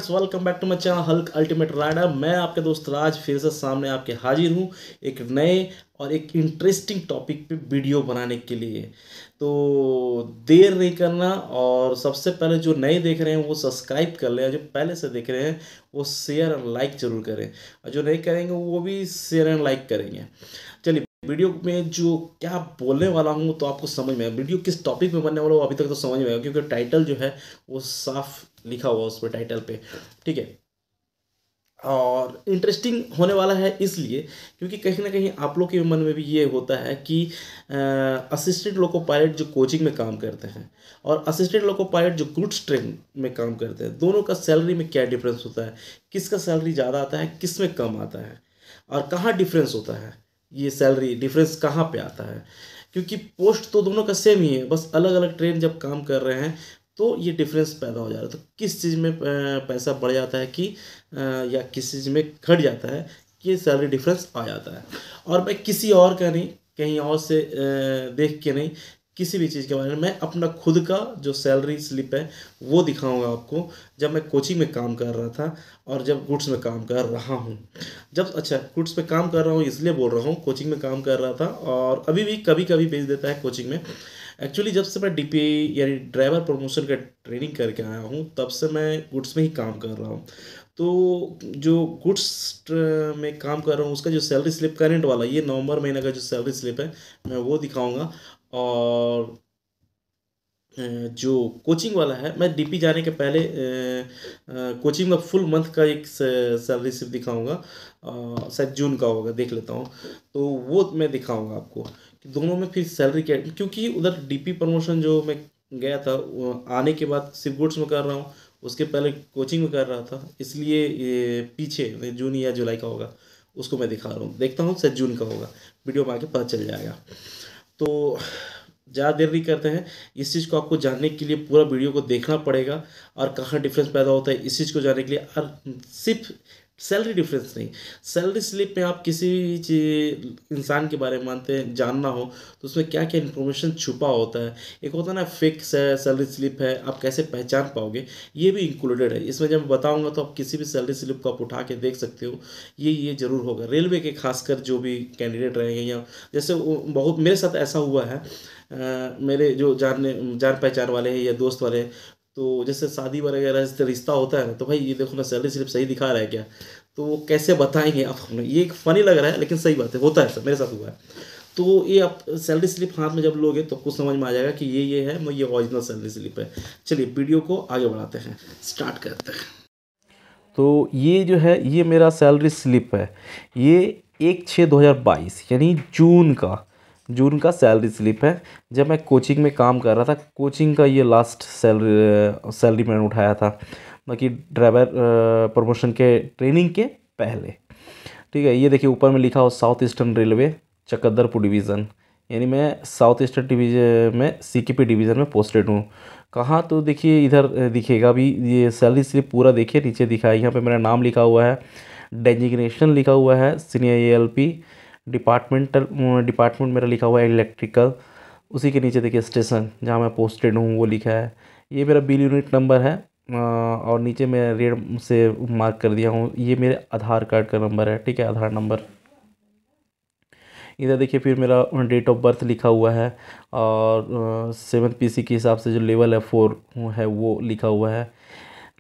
Friends, welcome back to my channel Hulk Ultimate Rider. मैं आपके दोस्त राज फिर से सामने आपके हाजिर हूँ एक नए और एक इंटरेस्टिंग टॉपिक पे वीडियो बनाने के लिए। तो देर नहीं करना, और सबसे पहले जो नए देख रहे हैं वो सब्सक्राइब कर लें, और जो पहले से देख रहे हैं वो शेयर और लाइक ज़रूर करें, और जो नहीं करेंगे वो भी शेयर एंड लाइक करेंगे। चलिए, वीडियो में जो क्या बोलने वाला हूँ तो आपको समझ में आया, वीडियो किस टॉपिक में बनने वाला हो अभी तक तो समझ में आया, क्योंकि टाइटल जो है वो साफ लिखा हुआ उस पर टाइटल पे। ठीक है, और इंटरेस्टिंग होने वाला है इसलिए क्योंकि कहीं ना कहीं आप लोग के मन में भी ये होता है कि असिस्टेंट लोको पायलट जो कोचिंग में काम करते हैं और असिस्टेंट लोको पायलट जो गुड्स ट्रेन में काम करते हैं, दोनों का सैलरी में क्या डिफरेंस होता है, किसका सैलरी ज़्यादा आता है, किस में कम आता है, और कहाँ डिफरेंस होता है, ये सैलरी डिफरेंस कहाँ पे आता है। क्योंकि पोस्ट तो दोनों का सेम ही है, बस अलग अलग ट्रेन जब काम कर रहे हैं तो ये डिफरेंस पैदा हो जा रहा है। तो किस चीज़ में पैसा बढ़ जाता है कि या किस चीज़ में घट जाता है कि ये सैलरी डिफरेंस आ जाता है। और मैं किसी और का नहीं, कहीं और से देख के नहीं, किसी भी चीज़ के बारे में मैं अपना खुद का जो सैलरी स्लिप है वो दिखाऊंगा आपको, जब मैं कोचिंग में काम कर रहा था और जब गुड्स में काम कर रहा हूँ। जब गुड्स पे काम कर रहा हूँ इसलिए बोल रहा हूँ, कोचिंग में काम कर रहा था और अभी भी कभी कभी भेज देता है कोचिंग में। एक्चुअली जब से मैं डीपी यानी ड्राइवर प्रमोशन का ट्रेनिंग करके आया हूँ तब से मैं गुड्स में ही काम कर रहा हूँ। तो जो गुड्स में काम कर रहा हूँ उसका जो सैलरी स्लिप करंट वाला, ये नवंबर महीने का जो सैलरी स्लिप है मैं वो दिखाऊंगा। और जो कोचिंग वाला है, मैं डीपी जाने के पहले कोचिंग में फुल मंथ का एक सैलरी स्लिप दिखाऊंगा, शायद जून का होगा, देख लेता हूँ। तो वो मैं दिखाऊंगा आपको कि दोनों में फिर सैलरी क्या, क्योंकि उधर डीपी प्रमोशन जो मैं गया था आने के बाद सिर्फ गुड्स में कर रहा हूँ, उसके पहले कोचिंग में कर रहा था, इसलिए ये पीछे जून या जुलाई का होगा उसको मैं दिखा रहा हूँ। देखता हूँ शायद जून का होगा, वीडियो में आके पता चल जाएगा। तो ज़्यादा देर नहीं करते हैं, इस चीज़ को आपको जानने के लिए पूरा वीडियो को देखना पड़ेगा, और कहाँ डिफरेंस पैदा होता है इस चीज़ को जानने के लिए। और सिर्फ सैलरी डिफरेंस नहीं, सैलरी स्लिप में आप किसी इंसान के बारे में मानते हैं जानना हो तो उसमें क्या क्या इन्फॉर्मेशन छुपा होता है। एक होता है ना फेक सैलरी स्लिप है, आप कैसे पहचान पाओगे, ये भी इंक्लूडेड है इसमें। जब मैं बताऊंगा तो आप किसी भी सैलरी स्लिप को आप उठा के देख सकते हो। ये ज़रूर होगा रेलवे के, खासकर जो भी कैंडिडेट रहेंगे, या जैसे बहुत मेरे साथ ऐसा हुआ है, मेरे जो जान पहचान वाले हैं या दोस्त वाले हैं, तो जैसे शादी वगैरह से रिश्ता होता है ना, तो भाई ये देखो ना सैलरी स्लिप सही दिखा रहा है क्या, तो वो कैसे बताएंगे आप हमें। ये एक फ़नी लग रहा है लेकिन सही बात है, होता है, सब मेरे साथ हुआ है। तो ये आप सैलरी स्लिप हाथ में जब लोगे तो आपको समझ में आ जाएगा कि ये है, ये ओरिजिनल सैलरी स्लिप है। चलिए वीडियो को आगे बढ़ाते हैं, स्टार्ट करते हैं। तो ये जो है ये मेरा सैलरी स्लिप है, ये 1/6/2022 यानी जून का सैलरी स्लिप है। जब मैं कोचिंग में काम कर रहा था, कोचिंग का ये लास्ट सैलरी मैंने उठाया था, बाकी ड्राइवर प्रमोशन के ट्रेनिंग के पहले। ठीक है, ये देखिए ऊपर में लिखा हो साउथ ईस्टर्न रेलवे चकद्दरपुर डिवीज़न, यानी मैं साउथ ईस्टर्न डिवीजन में सीकेपी डिवीज़न में पोस्टेड हूँ। कहाँ, तो देखिए इधर दिखेगा भी, ये सैलरी स्लिप पूरा देखिए नीचे दिखा है, यहाँ पे मेरा नाम लिखा हुआ है, डेजिग्नेशन लिखा हुआ है सीनियर एएलपी, डिपार्टमेंट मेरा लिखा हुआ है इलेक्ट्रिकल, उसी के नीचे देखिए स्टेशन जहाँ मैं पोस्टेड हूँ वो लिखा है। ये मेरा बिल यूनिट नंबर है, और नीचे मैं रेड से मार्क कर दिया हूँ, ये मेरे आधार कार्ड का नंबर है। ठीक है, आधार नंबर। इधर देखिए फिर मेरा डेट ऑफ बर्थ लिखा हुआ है, और 7 पीसी के हिसाब से जो लेवल है 4 है वो लिखा हुआ है।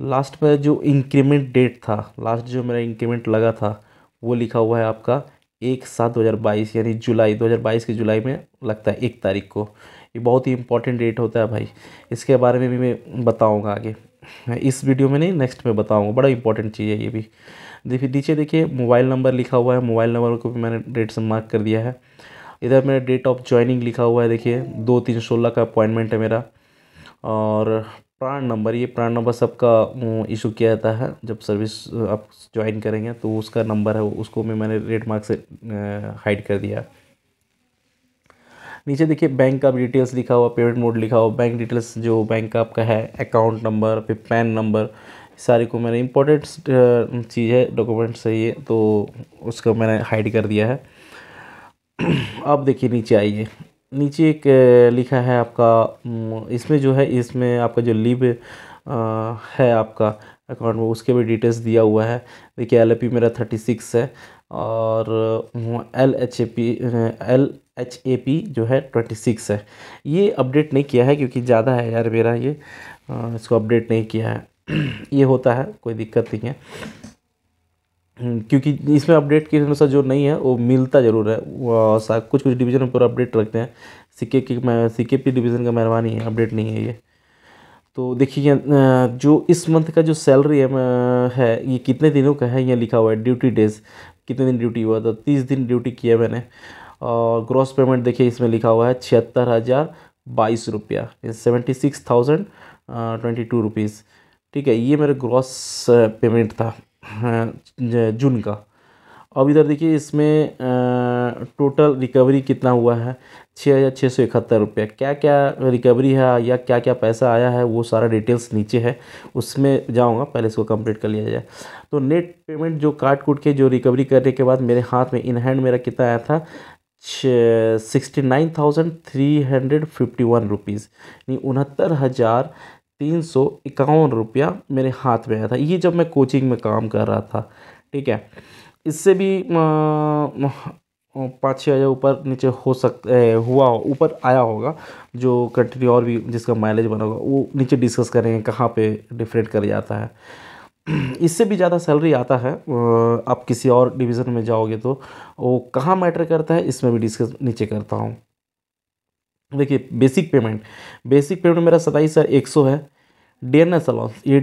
लास्ट में जो इंक्रीमेंट डेट था, लास्ट जो मेरा इंक्रीमेंट लगा था वो लिखा हुआ है आपका 1/7/2022 यानी जुलाई 2022 की जुलाई में लगता है 1 तारीख को। ये बहुत ही इंपॉर्टेंट डेट होता है भाई, इसके बारे में भी मैं बताऊंगा आगे, इस वीडियो में नहीं नेक्स्ट में बताऊंगा, बड़ा इंपॉर्टेंट चीज़ है ये भी। देखिए नीचे देखिए मोबाइल नंबर लिखा हुआ है, मोबाइल नंबर को भी मैंने डेट से मार्क कर दिया है। इधर मेरा डेट ऑफ ज्वाइनिंग लिखा हुआ है, देखिए 2/3/16 का अपॉइंटमेंट है मेरा। और प्राण नंबर, ये प्राण नंबर सबका इशू किया जाता है जब सर्विस आप ज्वाइन करेंगे, तो उसका नंबर है, उसको मैंने रेड मार्क से हाइड कर दिया। नीचे देखिए बैंक का डिटेल्स लिखा हुआ, पेमेंट मोड लिखा हुआ, बैंक डिटेल्स जो बैंक का आपका है, अकाउंट नंबर, फिर पैन नंबर, सारे को मैंने इंपॉर्टेंट चीज़ है, डॉक्यूमेंट्स है ये, तो उसको मैंने हाइड कर दिया है। अब देखिए नीचे आइए, नीचे एक लिखा है आपका, इसमें जो है इसमें आपका जो लीव है आपका अकाउंट में, उसके भी डिटेल्स दिया हुआ है। देखिए LAP मेरा 36 है और LHAP जो है 26 है। ये अपडेट नहीं किया है क्योंकि ज़्यादा है यार मेरा ये, इसको अपडेट नहीं किया है। ये होता है, कोई दिक्कत नहीं है। क्योंकि इसमें अपडेट के अनुसार जो नहीं है वो मिलता ज़रूर है, वो कुछ कुछ डिवीज़न में पूरा अपडेट रखते हैं। CKP डिवीज़न का मेहरबानी है, अपडेट नहीं है ये। तो देखिए जो इस मंथ का जो सैलरी है ये कितने दिनों का है, ये लिखा हुआ है ड्यूटी डेज, कितने दिन ड्यूटी हुआ था, 30 दिन ड्यूटी किया मैंने। और ग्रॉस पेमेंट देखिए इसमें लिखा हुआ है 76,022 रुपया, 76,022 रुपीज़। ठीक है, ये मेरे ग्रॉस पेमेंट था जून का। अब इधर देखिए इसमें टोटल रिकवरी कितना हुआ है, 6,671 रुपया। क्या क्या रिकवरी है या क्या क्या पैसा आया है वो सारा डिटेल्स नीचे है, उसमें जाऊंगा, पहले इसको कंप्लीट कर लिया जाए। तो नेट पेमेंट जो काट कूट के जो रिकवरी करने के बाद मेरे हाथ में इन हैंड मेरा कितना आया था, 69,351 रुपीज़, यानी 69,351 रुपया मेरे हाथ में आया था। ये जब मैं कोचिंग में काम कर रहा था। ठीक है, इससे भी 5-6 हज़ार ऊपर नीचे हो हुआ ऊपर आया होगा, जो कंटिन्यू और भी जिसका माइलेज बना होगा वो नीचे डिस्कस करेंगे कहाँ पे डिफरेंट कर जाता है। इससे भी ज़्यादा सैलरी आता है, आप किसी और डिवीज़न में जाओगे तो वो कहाँ मैटर करता है, इसमें भी डिस्कस नीचे करता हूँ। देखिए बेसिक पेमेंट मेरा 27,100 है। DNS अलाउंस, ये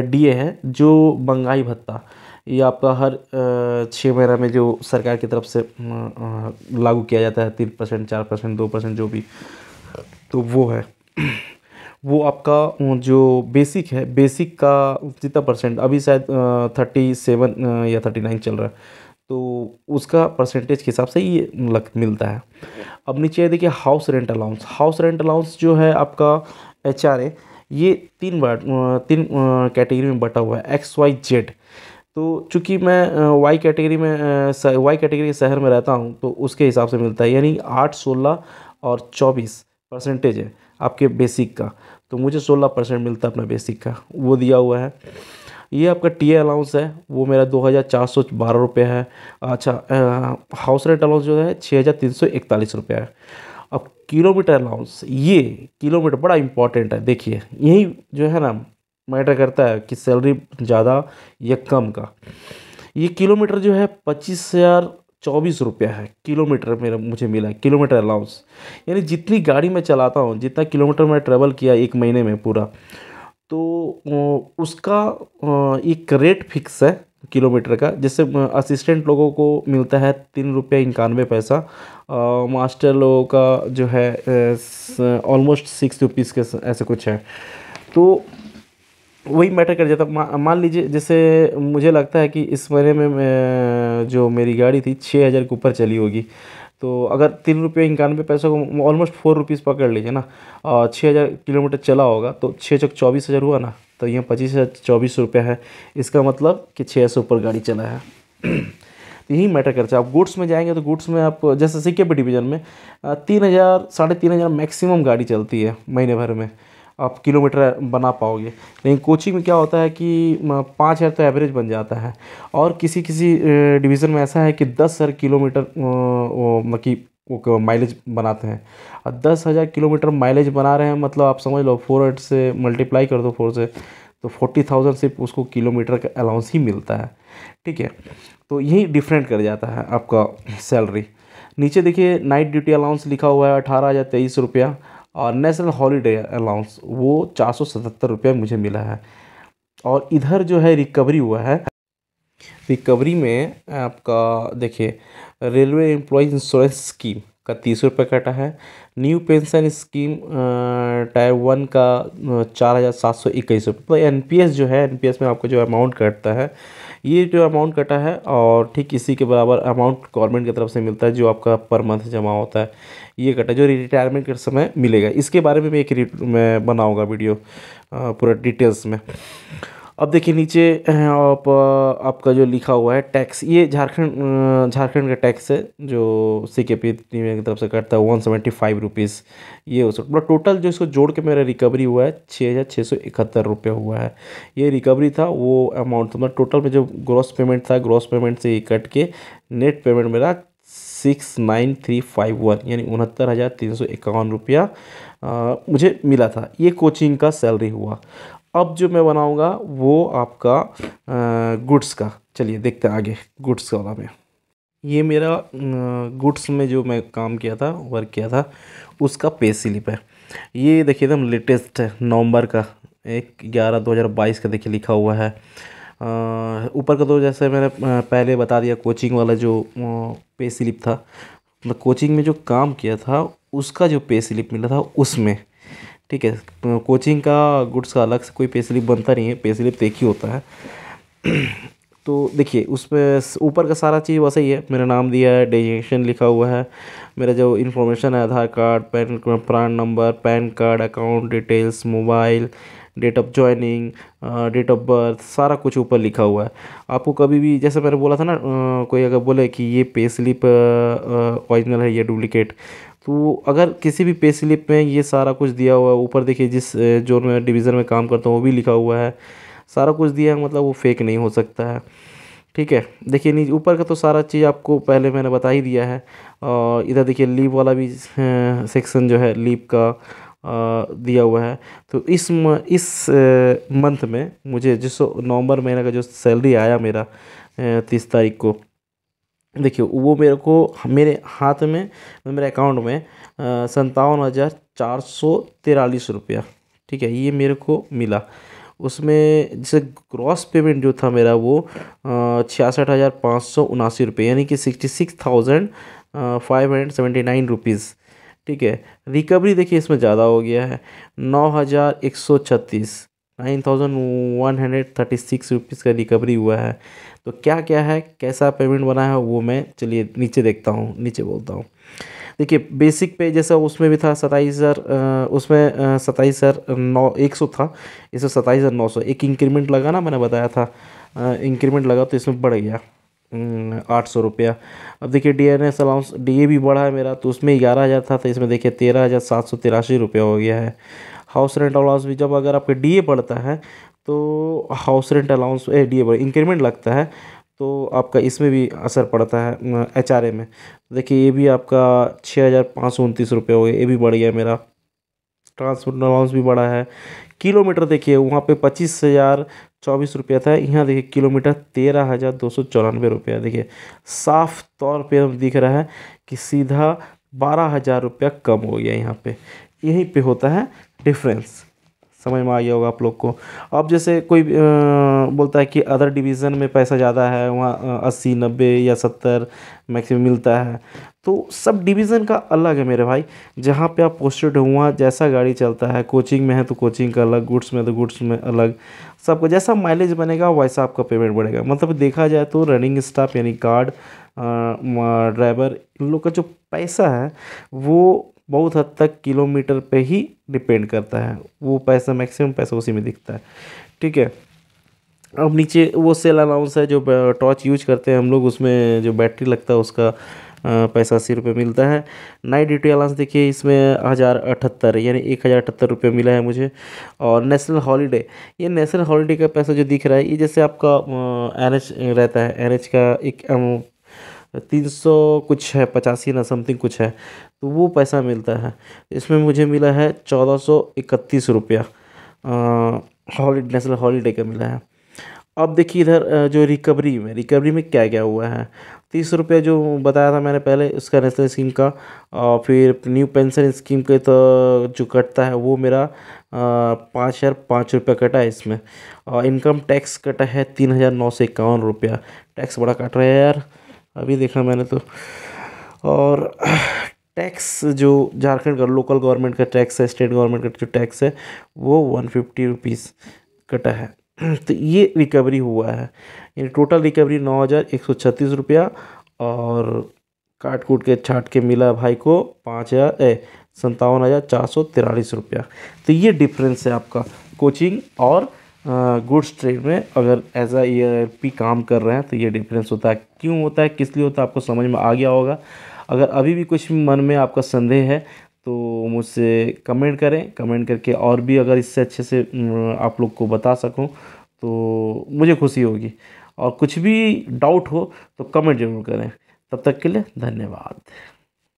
DA है, जो महंगाई भत्ता, ये आपका हर 6 महीना में जो सरकार की तरफ से लागू किया जाता है, 3%, 4%, 2% जो भी, तो वो है। वो आपका जो बेसिक है, बेसिक का जितना परसेंट अभी शायद 37 या 39 चल रहा है, तो उसका परसेंटेज के हिसाब से ये मिलता है। अब नीचे देखिए हाउस रेंट अलाउंस जो है आपका HRA, ये तीन कैटेगरी में बटा हुआ है, XYZ। तो चूँकि मैं वाई कैटेगरी के शहर में रहता हूँ, तो उसके हिसाब से मिलता है, यानी 8, 16 और 24% है आपके बेसिक का। तो मुझे 16% मिलता है अपना बेसिक का, वो दिया हुआ है। ये आपका TA अलाउंस है, वो मेरा 2,412 रुपये है। अच्छा, हाउस रेंट अलाउंस जो है 6,341 रुपये है। अब किलोमीटर अलाउंस, ये किलोमीटर बड़ा इंपॉर्टेंट है। देखिए यही जो है ना मैटर करता है कि सैलरी ज़्यादा या कम का। ये किलोमीटर जो है 25,024 रुपया है किलोमीटर, मुझे मिला है किलोमीटर अलाउंस। यानी जितनी गाड़ी मैं चलाता हूँ, जितना किलोमीटर मैं ट्रेवल किया एक महीने में पूरा, तो उसका एक रेट फिक्स है किलोमीटर का। जैसे असिस्टेंट लोगों को मिलता है 3 रुपये 91 पैसा, मास्टर लोगों का जो है ऑलमोस्ट 6 रुपीज़ के ऐसे कुछ है। तो वही मैटर कर जाता। मान लीजिए जैसे मुझे लगता है कि इस महीने में जो मेरी गाड़ी थी 6,000 के ऊपर चली होगी, तो अगर 3 रुपये 91 पैसा को ऑलमोस्ट 4 रुपीज़ पकड़ लीजिए ना, और 6,000 किलोमीटर चला होगा, तो 6 × 24,000 हुआ ना, तो यहाँ 25,024 रुपया है। इसका मतलब कि 6 से ऊपर गाड़ी चला है। तो यही मैटर करता है। आप गुड्स में जाएंगे तो गुड्स में आप जैसे CKP डिवीज़न में 3,000 3,500 मैक्सिमम गाड़ी चलती है महीने भर में, आप किलोमीटर बना पाओगे। लेकिन कोचिंग में क्या होता है कि 5,000 तो एवरेज बन जाता है, और किसी किसी डिवीज़न में ऐसा है कि 10,000 किलोमीटर वो माइलेज बनाते हैं। और 10,000 किलोमीटर माइलेज बना रहे हैं, मतलब आप समझ लो 4 से मल्टीप्लाई कर दो 4 से, तो 40,000 सिर्फ उसको किलोमीटर का अलाउंस ही मिलता है। ठीक है, तो यही डिफरेंट कर जाता है आपका सैलरी। नीचे देखिए नाइट ड्यूटी अलाउंस लिखा हुआ है 18,023 रुपया, और नेशनल हॉलीडे अलाउंस वो 477 रुपया मुझे मिला है। और इधर जो है रिकवरी हुआ है, रिकवरी में आपका देखिए रेलवे एम्प्लॉय इंश्योरेंस स्कीम का 30 रुपये कटा है। न्यू पेंशन स्कीम टायर 1 का 4,721 रुपये। NPS जो है, NPS में आपको जो अमाउंट कटता है, ये जो अमाउंट कटा है, और ठीक इसी के बराबर अमाउंट गवर्नमेंट की तरफ से मिलता है जो आपका पर मंथ जमा होता है, ये कटा जो रिटायरमेंट के समय मिलेगा। इसके बारे में भी मैं बनाऊंगा वीडियो पूरा डिटेल्स में। अब देखिए नीचे आपका जो लिखा हुआ है टैक्स, ये झारखंड का टैक्स है जो CKP की तरफ से कटता है 175 रुपीज़। ये हो सकता, टोटल जो इसको जोड़ के मेरा रिकवरी हुआ है 6,671 रुपये हुआ है। ये रिकवरी था, वो अमाउंट था, मतलब टोटल में जो ग्रॉस पेमेंट था, ग्रॉस पेमेंट से ये कट के नेट पेमेंट मेरा 69351 यानी 69,351 रुपया मुझे मिला था। ये कोचिंग का सैलरी हुआ। अब जो मैं बनाऊंगा वो आपका गुड्स का, चलिए देखते हैं आगे गुड्स वाला में। ये मेरा गुड्स में जो मैं काम किया था, वर्क किया था, उसका पे स्लिप है। ये देखिए एकदम लेटेस्ट है, नवंबर का 1/11/2022 का देखिए लिखा हुआ है। ऊपर का तो जैसे मैंने पहले बता दिया, कोचिंग वाला जो पे स्लिप था, मतलब कोचिंग में जो काम किया था उसका जो पे स्लिप मिला था उसमें, ठीक है। कोचिंग का गुड्स का अलग से कोई पे स्लिप बनता नहीं है, पे स्लिप तो एक ही होता है। तो देखिए उसमें ऊपर का सारा चीज़ वैसे ही है, मेरा नाम दिया है, डेजिग्नेशन लिखा हुआ है, मेरा जो इन्फॉर्मेशन है Aadhaar card, PRAN number, PAN card, account details, mobile, date of joining, date of birth, सारा कुछ ऊपर लिखा हुआ है। आपको कभी भी जैसे मैंने बोला था ना, कोई अगर बोले कि ये पे स्लिप ओरिजिनल है, ये डुप्लीकेट, तो अगर किसी भी पे स्लिप में ये सारा कुछ दिया हुआ है, ऊपर देखिए जिस जोन में डिवीज़न में काम करता हूँ वो भी लिखा हुआ है, सारा कुछ दिया है, मतलब वो फेक नहीं हो सकता है, ठीक है। देखिए नीचे ऊपर का तो सारा चीज़ आपको पहले मैंने बता ही दिया है। और इधर देखिए लीव वाला भी सेक्शन जो है लीव का दिया हुआ है। तो इस मंथ में मुझे जिस नवंबर महीने का जो सैलरी आया मेरा 30 तारीख को, देखिए वो मेरे को मेरे हाथ में, मेरे अकाउंट में 57,443 रुपया, ठीक है, ये मेरे को मिला। उसमें जैसे ग्रॉस पेमेंट जो था मेरा वो 66,579 रुपये यानी कि 66,579 रुपीज़, ठीक है। रिकवरी देखिए इसमें ज़्यादा हो गया है, 9,136, 9,136 का रिकवरी हुआ है। तो क्या क्या है, कैसा पेमेंट बना है, वो मैं चलिए नीचे देखता हूँ, नीचे बोलता हूँ। देखिए बेसिक पे जैसा उसमें भी था 27,000, उसमें 27,900 था, इसमें 27,900। एक इंक्रीमेंट लगा ना, मैंने बताया था इंक्रीमेंट लगा तो इसमें बढ़ गया 800 रुपया। अब देखिए DNS अलाउंस DA भी बढ़ा है मेरा, तो उसमें 11,000 था, तो इसमें देखिए 13,783 रुपया हो गया है। हाउस रेंट अलाउंस भी, जब अगर आपका DA बढ़ता है तो house rent allowance DA increment लगता है तो आपका इसमें भी असर पड़ता है HRA में। देखिए ये भी आपका 6,529 रुपये हो गए, ये भी बढ़ गया मेरा। ट्रांसपोर्ट अलाउंस भी बढ़ा है। किलोमीटर देखिए वहाँ पे 25,024 रुपया था, यहाँ देखिए किलोमीटर 13,294 रुपया। देखिए साफ तौर पे हम दिख रहा है कि सीधा 12,000 रुपया कम हो गया यहाँ पे, यहीं पे होता है डिफरेंस। समझ में आ गया होगा आप लोग को। अब जैसे कोई बोलता है कि अदर डिवीज़न में पैसा ज़्यादा है, वहाँ 80, 90 या 70 मैक्सिमम मिलता है, तो सब डिवीज़न का अलग है मेरे भाई। जहाँ पे आप पोस्टेड हो वहाँ जैसा गाड़ी चलता है, कोचिंग में है तो कोचिंग का अलग, गुड्स में तो गुड्स में अलग, सबको जैसा माइलेज बनेगा वैसा आपका पेमेंट बढ़ेगा। मतलब देखा जाए तो रनिंग स्टाफ यानी गार्ड, ड्राइवर, इन लोग का जो पैसा है वो बहुत हद तक किलोमीटर पे ही डिपेंड करता है, वो पैसा मैक्सिमम पैसा उसी में दिखता है, ठीक है। अब नीचे वो सेल अलाउंस है, जो टॉर्च यूज करते हैं हम लोग, उसमें जो बैटरी लगता है उसका पैसा 80 रुपये मिलता है। नाइट ड्यूटी अलाउंस देखिए इसमें 1,078 यानी 1,078 रुपये मिला है मुझे। और नेशनल हॉलीडे, ये नेशनल हॉलीडे का पैसा जो दिख रहा है, ये जैसे आपका NH रहता है, NH का एक 300 कुछ है, 85 ना समथिंग कुछ है, तो वो पैसा मिलता है। इसमें मुझे मिला है 1,431 रुपया, हॉलीडे नेशनल हॉलीडे का मिला है। अब देखिए इधर जो रिकवरी में क्या क्या हुआ है। 30 रुपये जो बताया था मैंने पहले उसका नेशनल स्कीम का, और फिर न्यू पेंशन स्कीम के तो जो कटता है वो मेरा 5,005 रुपया कटा है इसमें। और इनकम टैक्स कटा है 3,951 रुपया। टैक्स बड़ा कट रहा है यार, अभी देखा मैंने तो। और टैक्स जो झारखंड का लोकल गवर्नमेंट का टैक्स है, स्टेट गवर्नमेंट का जो टैक्स है वो 150 रुपीज़ कटा है। तो ये रिकवरी हुआ है, यानी टोटल रिकवरी 9,136 रुपया, और काट कूट के छाट के मिला भाई को 57,443 रुपया। तो ये डिफरेंस है आपका कोचिंग और गुड्स ट्रेड में अगर एज अ ERP काम कर रहे हैं तो ये डिफरेंस होता है। क्यों होता है, किस लिए होता है, आपको समझ में आ गया होगा। अगर अभी भी कुछ मन में आपका संदेह है तो मुझसे कमेंट करें, कमेंट करके और भी अगर इससे अच्छे से आप लोग को बता सकूं तो मुझे खुशी होगी। और कुछ भी डाउट हो तो कमेंट जरूर करें। तब तक के लिए धन्यवाद।